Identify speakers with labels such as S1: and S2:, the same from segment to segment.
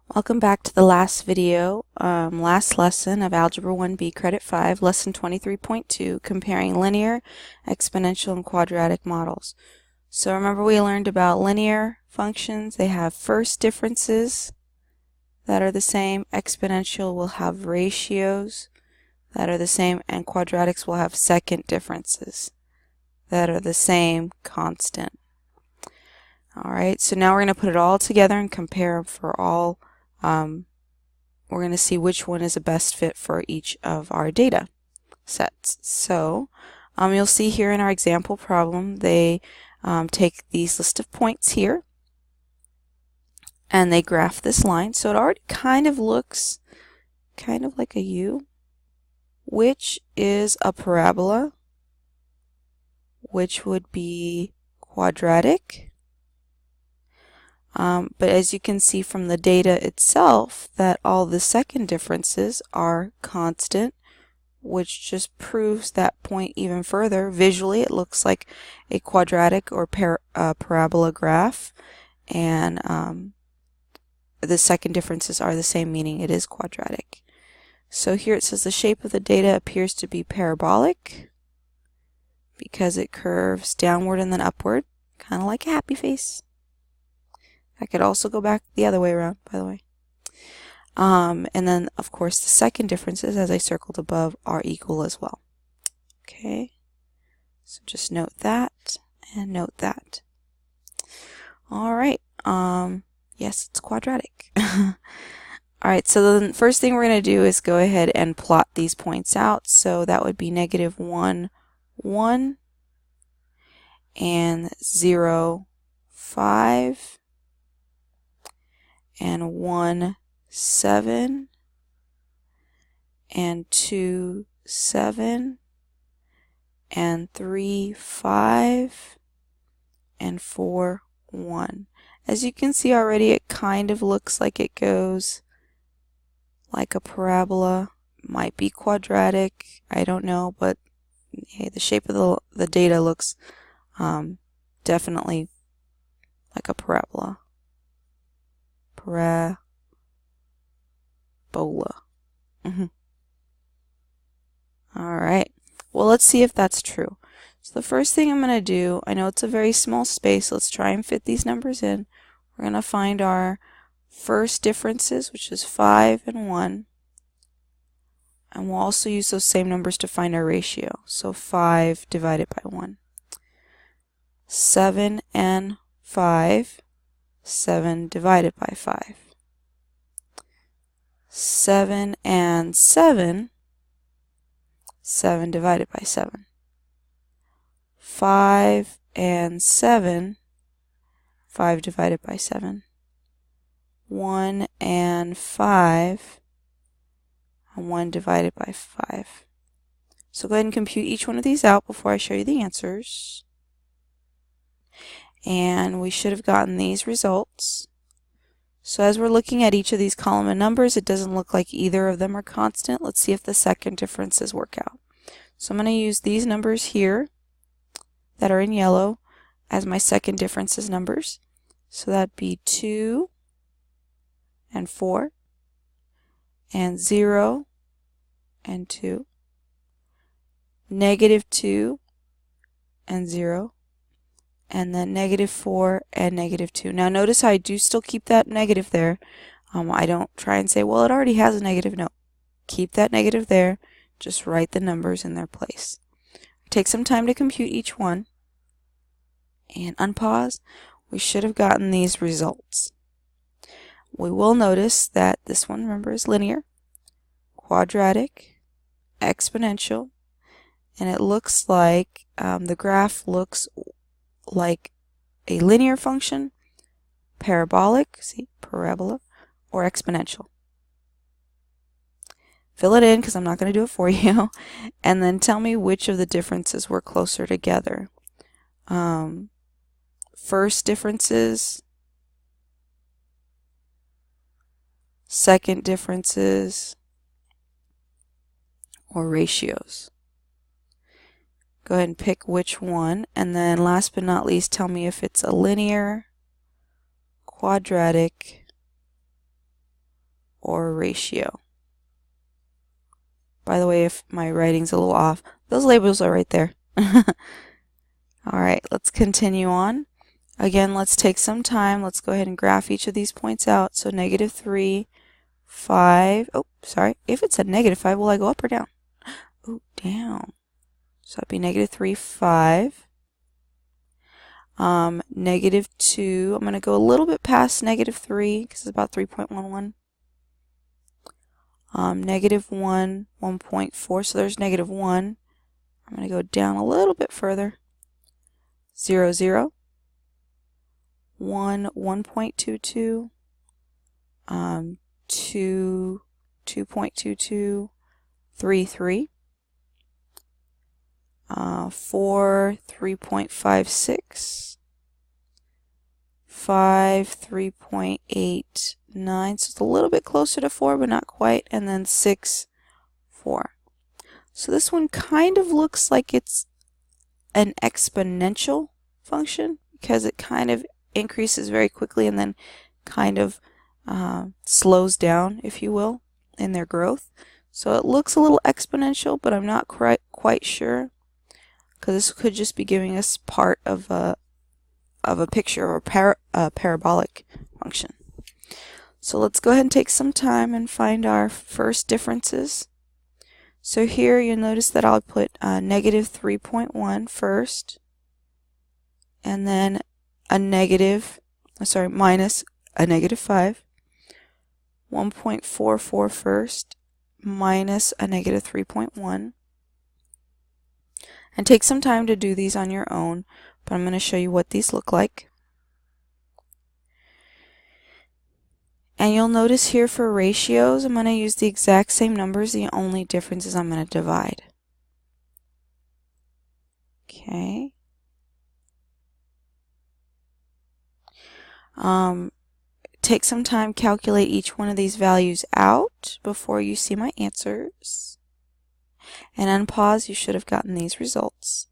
S1: Welcome back to the last video, last lesson of Algebra 1B Credit 5, Lesson 23.2, comparing linear, exponential, and quadratic models. So remember we learned about linear functions. They have first differences that are the same. Exponential will have ratios that are the same, and quadratics will have second differences that are the same constant. Alright, so now we're going to put it all together and compare for all. We're going to see which one is the best fit for each of our data sets. So you'll see here in our example problem, they take these list of points here and they graph this line. So it already kind of looks kind of like a U, which is a parabola, which would be quadratic. But as you can see from the data itself that all the second differences are constant, which just proves that point even further. Visually it looks like a quadratic or parabola graph, and the second differences are the same, meaning it is quadratic. So here it says the shape of the data appears to be parabolic because it curves downward and then upward, kind of like a happy face. I could also go back the other way around, by the way. And then, of course, the second differences, as I circled above, are equal as well. Okay, so just note that and note that. All right, yes, it's quadratic. All right, so the first thing we're going to do is go ahead and plot these points out. So that would be -1, 1, and 0, 5. And 1, 7, and 2, 7, and 3, 5, and 4, 1. As you can see already, it kind of looks like it goes like a parabola. Might be quadratic, I don't know, but hey, the shape of the data looks definitely like a parabola. Parabola. Alright, well, let's see if that's true. So the first thing I'm going to do, I know it's a very small space, let's try and fit these numbers in. We're going to find our first differences, which is 5 and 1. And we'll also use those same numbers to find our ratio. So 5 divided by 1. 7 and 5. 7 divided by 5. 7 and 7. 7 divided by 7. 5 and 7. 5 divided by 7. 1 and 5. And 1 divided by 5. So go ahead and compute each one of these out before I show you the answers. And we should have gotten these results. So as we're looking at each of these column and numbers, it doesn't look like either of them are constant. Let's see if the second differences work out. So I'm going to use these numbers here that are in yellow as my second differences numbers. So that'd be 2 and 4 and 0 and 2, -2 and 0, and then -4 and -2. Now notice how I do still keep that negative there. I don't try and say, well, it already has a negative. No, keep that negative there. Just write the numbers in their place. Take some time to compute each one and unpause. We should have gotten these results. We will notice that this one, remember, is linear, quadratic, exponential, and it looks like the graph looks like a linear function, parabolic, see, parabola, or exponential. Fill it in because I'm not going to do it for you, and then tell me which of the differences were closer together. First differences, second differences, or ratios. Go ahead and pick which one, and then last but not least, tell me if it's a linear, quadratic, or a ratio. By the way, if my writing's a little off, those labels are right there. Alright, let's continue on. Again, let's take some time. Let's go ahead and graph each of these points out. So -3, 5. Oh, sorry. If it said -5, will I go up or down? Oh, down. So that'd be -3, 5. -2. I'm going to go a little bit past -3 because it's about 3.11. -1, 1.4. So there's -1. I'm going to go down a little bit further. 0, 0. 1, 1.22. 2, 2.22. 3, 3. 4, 3.56. 5, 3.89. So it's a little bit closer to 4, but not quite. And then 6, 4. So this one kind of looks like it's an exponential function because it kind of increases very quickly and then kind of slows down, if you will, in their growth. So it looks a little exponential, but I'm not quite sure because this could just be giving us part of a picture or a parabolic function. So let's go ahead and take some time and find our first differences. So here you'll notice that I'll put -3.1 first, and then minus a -5, 1.44 first, minus a -3.1. And take some time to do these on your own, but I'm going to show you what these look like. And you'll notice here for ratios, I'm going to use the exact same numbers. The only difference is I'm going to divide. Okay. Take some time, calculate each one of these values out before you see my answers. And unpause, you should have gotten these results.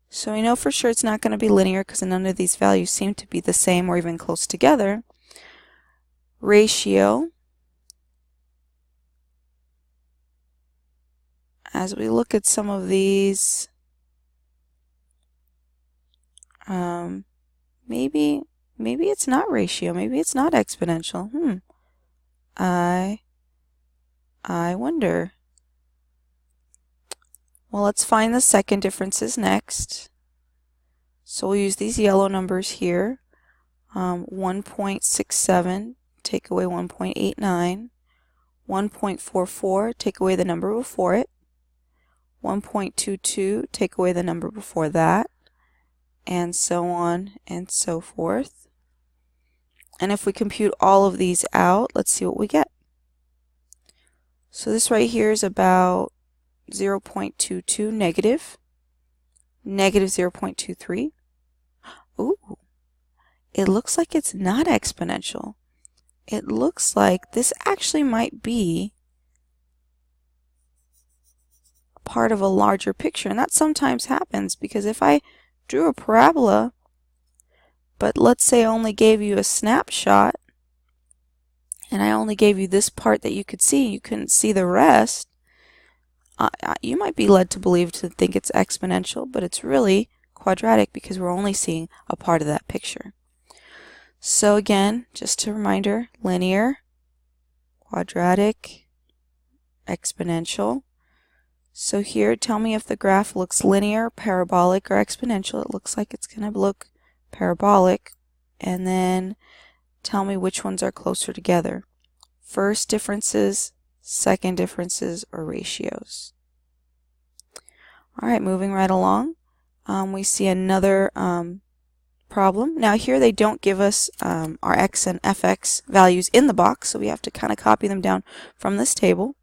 S1: So we know for sure it's not going to be linear because none of these values seem to be the same or even close together. Ratio, as we look at some of these, maybe it's not ratio, maybe it's not exponential. I wonder. Well, let's find the second differences next. So we'll use these yellow numbers here. 1.67, take away 1.89. 1.44, take away the number before it. 1.22, take away the number before that. And so on and so forth. And if we compute all of these out, let's see what we get. So this right here is about 0.22 negative 0.23. Ooh, it looks like it's not exponential. It looks like this actually might be part of a larger picture, and that sometimes happens because if I drew a parabola, but let's say I only gave you a snapshot, and I only gave you this part that you could see, you couldn't see the rest, you might be led to believe to think it's exponential, but it's really quadratic because we're only seeing a part of that picture. So again, just a reminder, linear, quadratic, exponential. So here, tell me if the graph looks linear, parabolic, or exponential. It looks like it's going to look parabolic. And then tell me which ones are closer together. First differences, second differences, or ratios. Alright, moving right along. We see another problem. Now here they don't give us our x and fx values in the box, so we have to kind of copy them down from this table.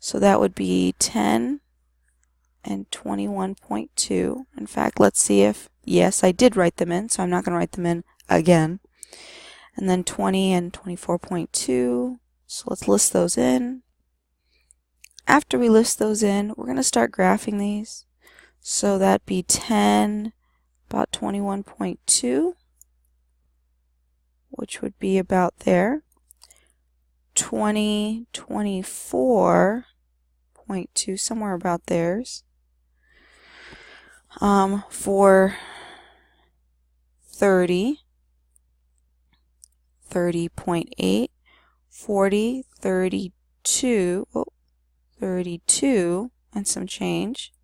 S1: So that would be 10 and 21.2. In fact, let's see if, yes, I did write them in, so I'm not going to write them in again. And then 20 and 24.2. So let's list those in. After we list those in, we're going to start graphing these. So that'd be 10, about 21.2, which would be about there. 24.2, somewhere about theirs. For 30, 30.8, 40, 32, 32 and some change.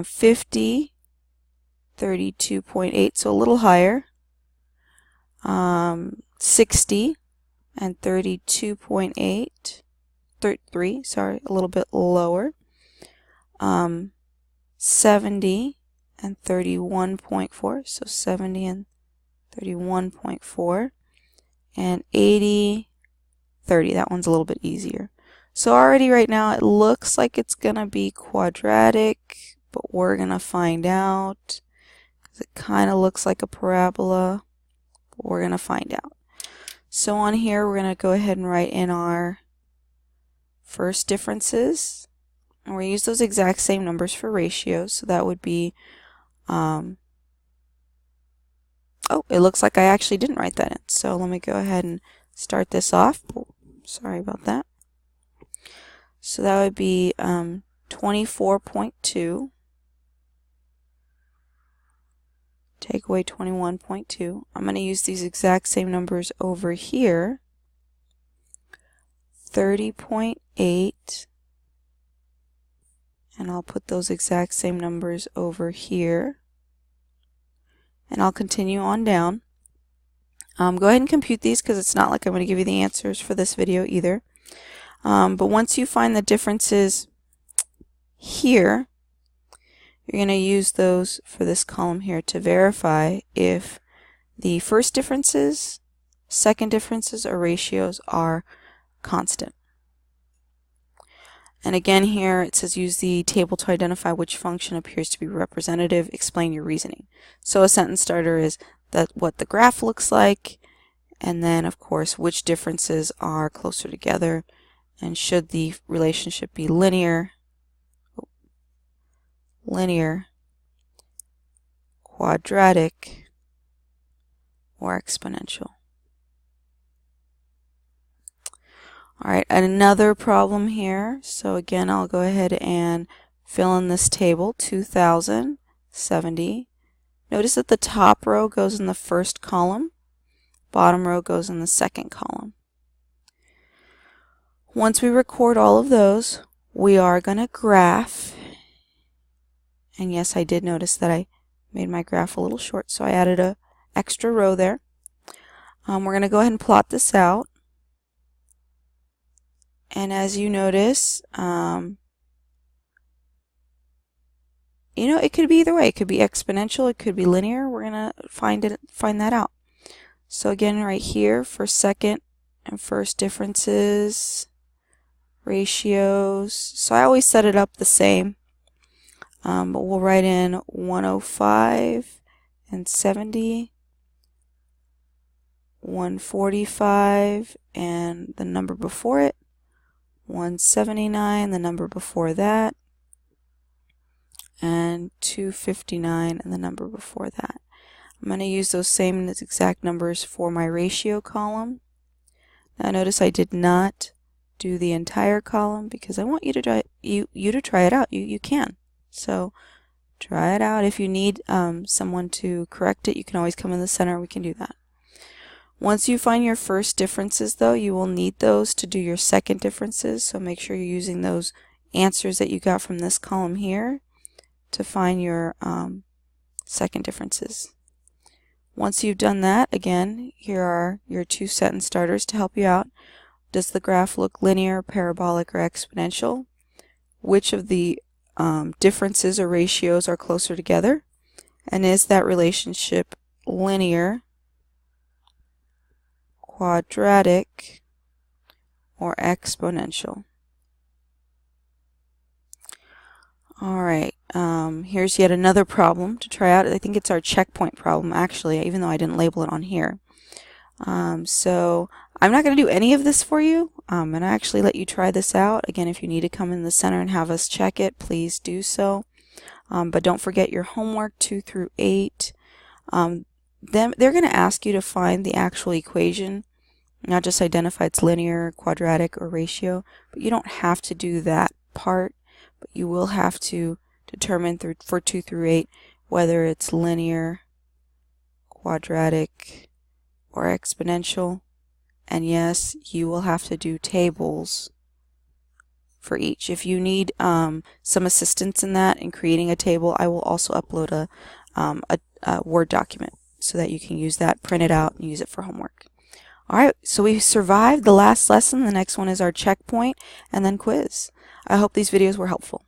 S1: 50, 32.8, so a little higher. 60 and 32.8, 33, sorry, a little bit lower. 70 and 31.4, so 70 and 31.4, and 80, 30, that one's a little bit easier. So already right now it looks like it's going to be quadratic, but we're going to find out, because it kind of looks like a parabola, but we're going to find out. So on here we're going to go ahead and write in our first differences, and we use those exact same numbers for ratios, so that would be, oh, it looks like I actually didn't write that in, so let me go ahead and start this off. Oh, sorry about that. So that would be 24.2, take away 21.2. I'm going to use these exact same numbers over here. 30.8, and I'll put those exact same numbers over here, and I'll continue on down. Go ahead and compute these, because it's not like I'm going to give you the answers for this video either. But once you find the differences here, you're going to use those for this column here to verify if the first differences, second differences, or ratios are constant. And again here it says use the table to identify which function appears to be representative. Explain your reasoning. So a sentence starter is that what the graph looks like, and then of course which differences are closer together, and should the relationship be linear, quadratic, or exponential. Alright, another problem here. So again, I'll go ahead and fill in this table, 2070. Notice that the top row goes in the first column, bottom row goes in the second column. Once we record all of those, we are going to graph. And yes, I did notice that I made my graph a little short, so I added an extra row there. We're going to go ahead and plot this out. And as you notice, you know, it could be either way. It could be exponential, it could be linear. We're going to find that out. So again, right here for second and first differences, ratios. So I always set it up the same. But we'll write in 105 and 70, 145 and the number before it, 179, the number before that, and 259 and the number before that. I'm going to use those same exact numbers for my ratio column. Now notice I did not do the entire column because I want you to try it out. You can. So try it out. If you need someone to correct it, you can always come in the center. We can do that. Once you find your first differences, though, you will need those to do your second differences. So make sure you're using those answers that you got from this column here to find your second differences. Once you've done that, again, here are your two sentence starters to help you out. Does the graph look linear, parabolic, or exponential? Which of the differences or ratios are closer together? And is that relationship linear, quadratic, or exponential? Alright, here's yet another problem to try out. I think it's our checkpoint problem, actually, even though I didn't label it on here. So I'm not going to do any of this for you. I'm going to actually let you try this out. Again, if you need to come in the center and have us check it, please do so. But don't forget your homework 2 through 8. They're going to ask you to find the actual equation Not just identify it's linear, quadratic, or ratio, but you don't have to do that part, but you will have to determine for 2 through 8 whether it's linear, quadratic, or exponential. And yes, you will have to do tables for each. If you need some assistance in that, in creating a table, I will also upload a Word document so that you can use that, print it out, and use it for homework. Alright, so we survived the last lesson. The next one is our checkpoint and then quiz. I hope these videos were helpful.